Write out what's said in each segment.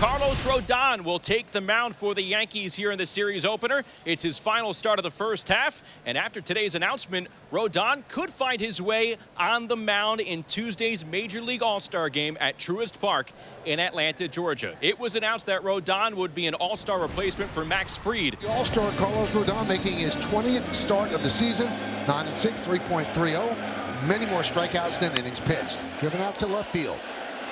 Carlos Rodon will take the mound for the Yankees here in the series opener. It's his final start of the first half, and after today's announcement, Rodon could find his way on the mound in Tuesday's Major League All-Star game at Truist Park in Atlanta, Georgia. It was announced that Rodon would be an All-Star replacement for Max Fried. The All-Star Carlos Rodon making his 20th start of the season, 9-6, 3.30. Many more strikeouts than innings pitched. Driven out to left field.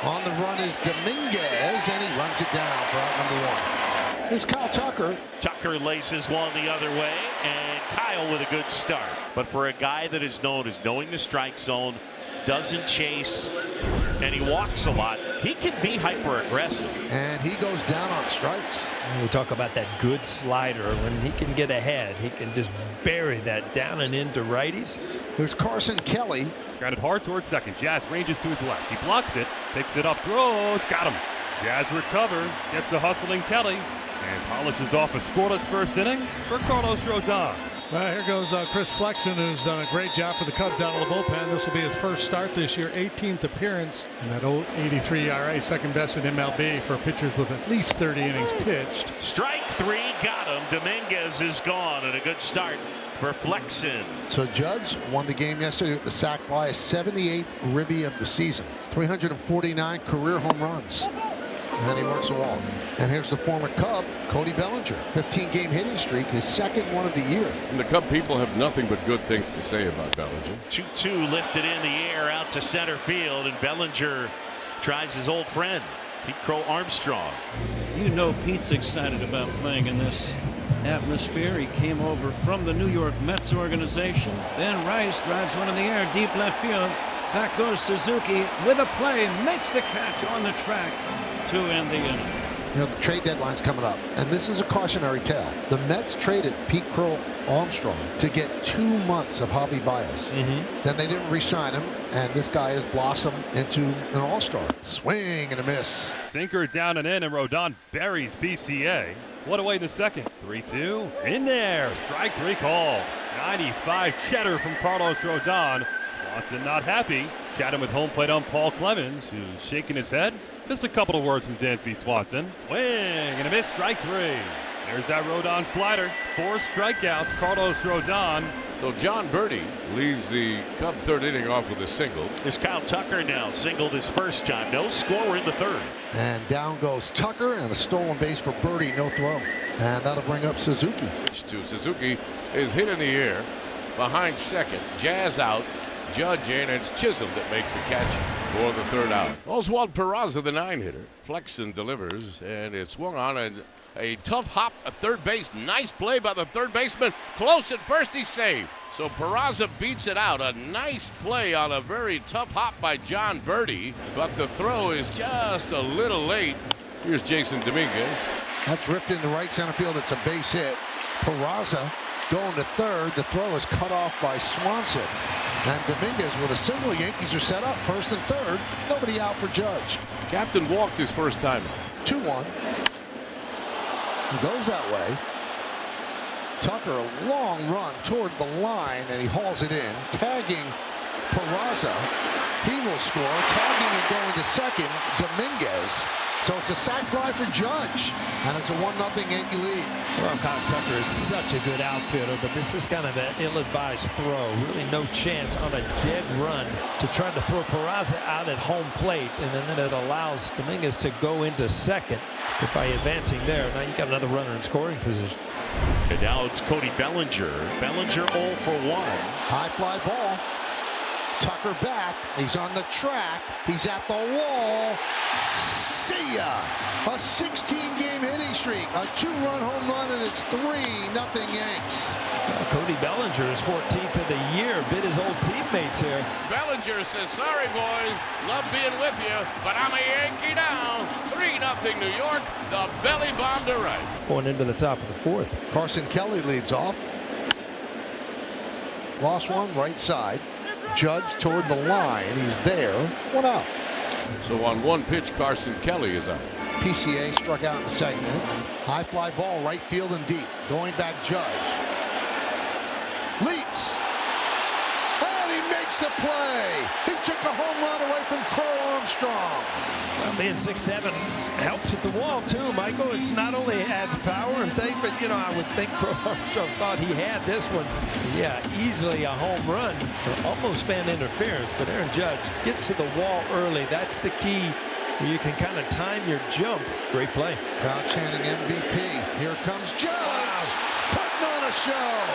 On the run is Dominguez, and he runs it down for out number one. Here's Kyle Tucker. Tucker laces one the other way, and Kyle with a good start. But for a guy that is known as knowing the strike zone, doesn't chase, and he walks a lot, he can be hyper aggressive. And he goes down on strikes. We talk about that good slider. When he can get ahead, he can just bury that down and into righties. There's Carson Kelly. Grounded hard towards second. Jazz ranges to his left. He blocks it, picks it up, throws, got him. Jazz recovers, gets a hustling Kelly, and polishes off a scoreless first inning for Carlos Rodon. Well, here goes Chris Flexen, who's done a great job for the Cubs out of the bullpen. This will be his first start this year, 18th appearance, and that old 83 ERA, second best in MLB for pitchers with at least 30 innings pitched. Strike three, got him. Dominguez is gone, and a good start for Flexen. So Judge won the game yesterday with the sac fly, a 78th ribby of the season, 349 career home runs. And he works the wall. And here's the former Cub, Cody Bellinger. 15-game hitting streak, his second one of the year. And the Cub people have nothing but good things to say about Bellinger. 2-2 lifted in the air out to center field, and Bellinger tries his old friend, Pete Crow Armstrong. You know Pete's excited about playing in this atmosphere. He came over from the New York Mets organization. Then Rice drives one in the air, deep left field. Back goes Suzuki with a play, makes the catch on the track to end the inning. You know, the trade deadline's coming up, and this is a cautionary tale. The Mets traded Pete Crow Armstrong to get 2 months of Javi Baez. Then they didn't re-sign him, and this guy has blossomed into an all-star. Swing and a miss. Sinker down and in, and Rodon buries BCA. One away in the second. 3-2. In there. Strike three call. 95 cheddar from Carlos Rodon. Swanson not happy. Chatting with home plate ump Paul Clemens, who's shaking his head. Just a couple of words from Dansby Swanson. Swing and a miss. Strike three. There's that Rodon slider. 4 strikeouts. Carlos Rodon. So John Birdie leads the Cub third inning off with a single. There's Kyle Tucker now, singled his first time. No score in the third. And down goes Tucker, and a stolen base for Birdie, no throw. And that'll bring up Suzuki. Suzuki is hit in the air behind second. Jazz out. Judge in, and it's Chisholm that makes the catch for the third out. Oswald Peraza, the 9-hitter. Flexen delivers, and it's swung on, and a tough hop at third base. Nice play by the third baseman. Close at first, he's safe. So Peraza beats it out. A nice play on a very tough hop by John Birdie, but the throw is just a little late. Here's Jason Dominguez. That's ripped into right center field. It's a base hit. Peraza going to third. The throw is cut off by Swanson. And Dominguez with a single. Yankees are set up first and third. Nobody out for Judge. Captain walked his first time. 2-1. He goes that way. Tucker, a long run toward the line, and he hauls it in. Tagging Peraza. He will score. Tagging and going to second, Dominguez. So it's a sac fly for Judge, and it's a 1-0 Yankee lead. Well, Kyle Tucker is such a good outfielder, but this is kind of an ill-advised throw. Really no chance on a dead run to try to throw Peraza out at home plate, and then it allows Dominguez to go into second. But by advancing there, now you got another runner in scoring position. And now it's Cody Bellinger. Bellinger 0 for 1. High fly ball. Tucker back. He's on the track. He's at the wall. See ya! A 16-game hitting streak, a 2-run home run, and it's 3-0 Yanks. Cody Bellinger is 14th of the year. Bit his old teammates here. Bellinger says, sorry, boys. Love being with you, but I'm a Yankee now. 3-0 New York. The belly bomb to right. Going into the top of the fourth. Carson Kelly leads off. Lost one, right side. Judge toward the line. He's there. 1 out. So on one pitch, Carson Kelly is out. PCA struck out in the second inning. High fly ball, right field and deep. Going back, Judge. Leaps. And he makes the play. He took a home run away from Crow Armstrong. Well, being 6'7" helps at the wall too, Michael. It's not only adds power and things, but I would think Crow Armstrong thought he had this one. Yeah, easily a home run. Almost fan interference, but Aaron Judge gets to the wall early. That's the key, where you can kind of time your jump. Great play. Crowd chanting MVP. Here comes Judge, putting on a show.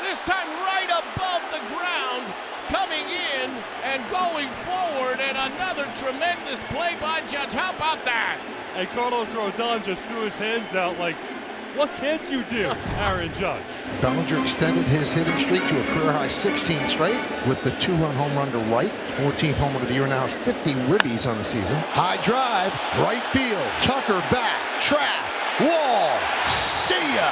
This time right above the ground, coming in and going forward, and another tremendous play by Judge. How about that? And Carlos Rodon just threw his hands out like, what can't you do, Aaron Judge? Bellinger extended his hitting streak to a career-high 16 straight with the 2-run home run to right. 14th homer of the year, now has 50 ribbies on the season. High drive, right field. Tucker back, trap, wall. See ya!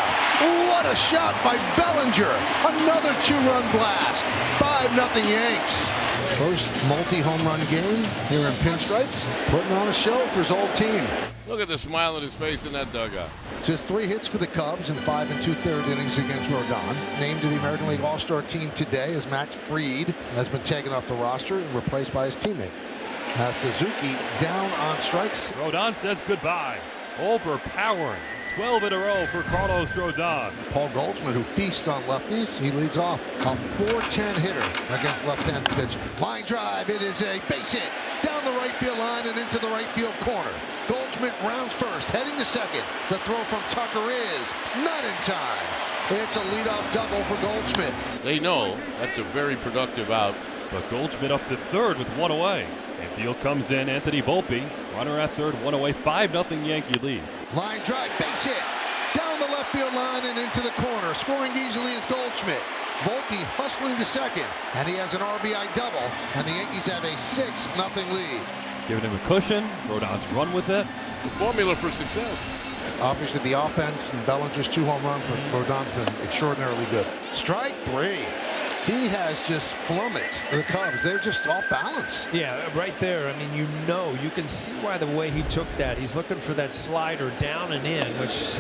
What a shot by Bellinger. Another 2-run blast. 5-0 Yanks. First multi-home run game here in Pinstripes. Putting on a show for his old team. Look at the smile on his face in that dugout. Just 3 hits for the Cubs in 5 2/3 innings against Rodon. Named to the American League All-Star team today as Matt Fried has been taken off the roster and replaced by his teammate. Suzuki down on strikes. Rodon says goodbye. Overpowering. 12 in a row for Carlos Rodon. Paul Goldschmidt, who feasts on lefties, he leads off. A .410 hitter against left-handed pitch. Line drive, it is a base hit. Down the right field line and into the right field corner. Goldschmidt rounds first, heading to second. The throw from Tucker is not in time. It's a leadoff double for Goldschmidt. They know that's a very productive out. But Goldschmidt up to third with 1 away. Infield comes in, Anthony Volpe. Runner at third, 1 away, 5-0 Yankee lead. Line drive, base hit. Down the left field line and into the corner. Scoring easily is Goldschmidt. Volpe hustling to second, and he has an RBI double, and the Yankees have a 6-0 lead. Giving him a cushion. Rodon's run with it. The formula for success. Obviously, the offense and Bellinger's 2 home runs, but Rodon's been extraordinarily good. Strike 3. He has just flummoxed the Cubs. They're just off balance. Yeah, right there. I mean, you can see why the way he took that. He's looking for that slider down and in, which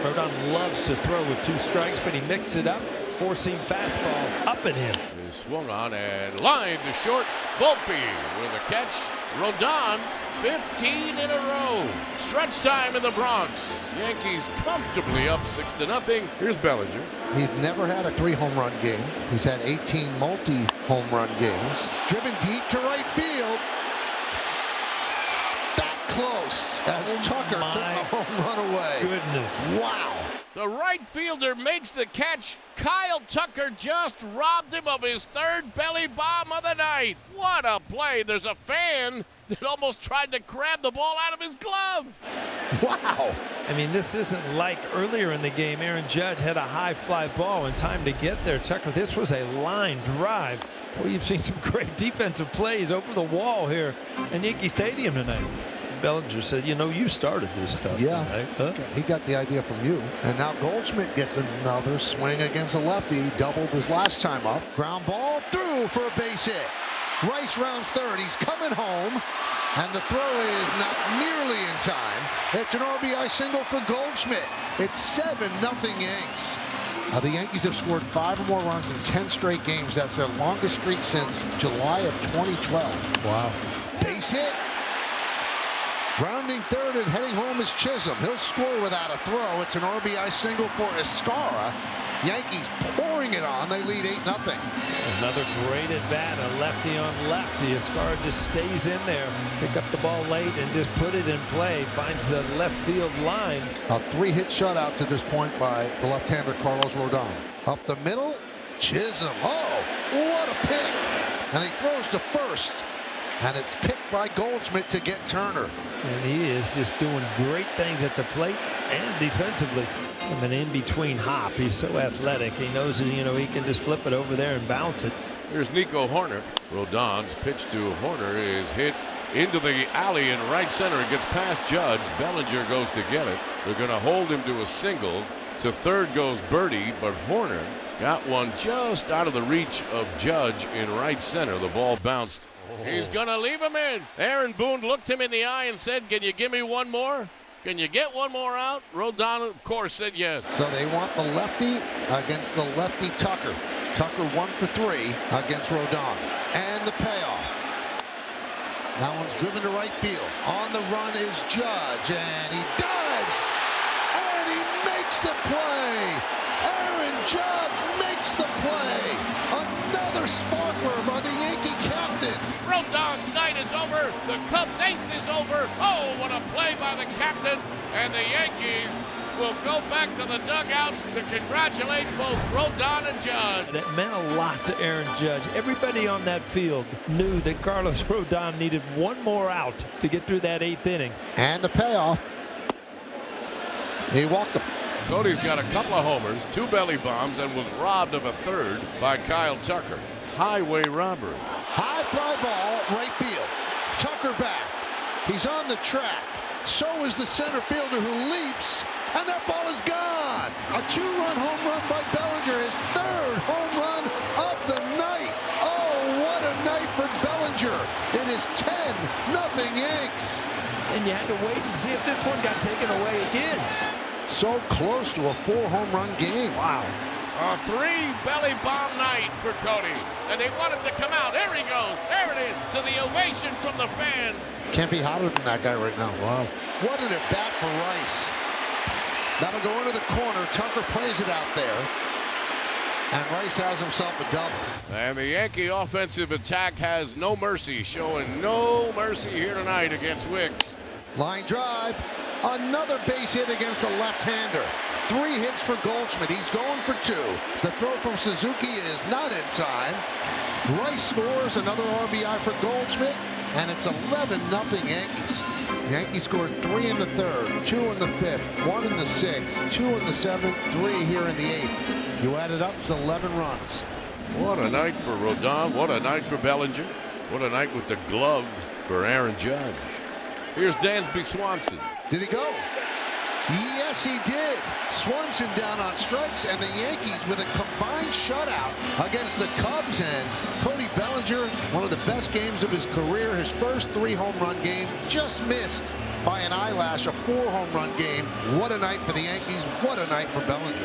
Rodon loves to throw with 2 strikes, but he mixed it up. 4-seam fastball up and in. He swung on and lined to short. Volpe with a catch. Rodon, 15 in a row. Stretch time in the Bronx. Yankees comfortably up 6-0. Here's Bellinger. He's never had a 3-home run game. He's had 18 multi-home run games. Driven deep to right field. That close as Tucker took a home run away. Goodness. Wow. The right fielder makes the catch. Kyle Tucker just robbed him of his 3rd belly bomb of the night. What a play. There's a fan that almost tried to grab the ball out of his glove. Wow. I mean, this isn't like earlier in the game. Aaron Judge had a high fly ball and time to get there. Tucker, this was a line drive. Well, you've seen some great defensive plays over the wall here in Yankee Stadium tonight. Bellinger said, you started this stuff tonight. Huh? He got the idea from you. And now Goldschmidt gets another swing against a lefty. He doubled his last time up. Ground ball through for a base hit. Rice rounds third. He's coming home. And the throw is not nearly in time. It's an RBI single for Goldschmidt. It's 7-0 Yanks. The Yankees have scored 5 or more runs in 10 straight games. That's their longest streak since July of 2012. Wow. Base hit. Rounding third and heading home is Chisholm. He'll score without a throw. It's an RBI single for Escara. Yankees pouring it on. They lead 8-0. Another great at bat, a lefty on lefty. Escara just stays in there, pick up the ball late and just put it in play. Finds the left field line. A 3-hit shutout to this point by the left-hander Carlos Rodon. Up the middle, Chisholm. Oh, what a pick! And he throws to first. And it's picked by Goldschmidt to get Turner. And he is just doing great things at the plate and defensively. An in-between hop. He's so athletic. He knows, he can just flip it over there and bounce it. Here's Nico Horner. Rodon's pitch to Horner is hit into the alley in right center. It gets past Judge. Bellinger goes to get it. They're going to hold him to a single. To third goes Birdie, but Horner got one just out of the reach of Judge in right center. The ball bounced. He's going to leave him in. Aaron Boone looked him in the eye and said, "Can you give me one more? Can you get one more out?" Rodon, of course, said yes. So they want the lefty against the lefty Tucker. Tucker 1 for 3 against Rodon. And the payoff. That one's driven to right field. On the run is Judge, and he dives, and he makes the play. Aaron Judge makes the play. Another sparkler by the Yankee captain. Rodon's night is over. The Cubs' 8th is over. Oh, what a play by the captain. And the Yankees will go back to the dugout to congratulate both Rodon and Judge. That meant a lot to Aaron Judge. Everybody on that field knew that Carlos Rodon needed one more out to get through that 8th inning. And the payoff. He walked him. Cody's got a couple of homers, 2 belly bombs, and was robbed of a 3rd by Kyle Tucker. Highway robbery. High fly ball, right field. Tucker back. He's on the track. So is the center fielder who leaps, and that ball is gone. A 2-run home run by Bellinger, his 3rd home run of the night. Oh, what a night for Bellinger. It is 10-0 Yanks. And you had to wait and see if this one got taken away again. So close to a 4-home run game. Wow. A 3 belly bomb night for Cody. And they wanted to come out. There he goes. There it is. To the ovation from the fans. Can't be hotter than that guy right now. Wow. What an at-bat for Rice. That'll go into the corner. Tucker plays it out there. And Rice has himself a double. And the Yankee offensive attack has no mercy. Showing no mercy here tonight against Wicks. Line drive. Another base hit against a left-hander. 3 hits for Goldschmidt. He's going for 2. The throw from Suzuki is not in time. Rice scores another RBI for Goldschmidt, and it's 11-0 Yankees. Yankees scored 3 in the 3rd, 2 in the 5th, 1 in the 6th, 2 in the 7th, 3 here in the 8th. You add it up, it's 11 runs. What a night for Rodon. What a night for Bellinger. What a night with the glove for Aaron Judge. Here's Dansby Swanson. Did he go? Yes, he did. Swanson down on strikes, and the Yankees with a combined shutout against the Cubs. And Cody Bellinger, one of the best games of his career. His first 3-home run game, just missed by an eyelash, a 4-home run game. What a night for the Yankees. What a night for Bellinger.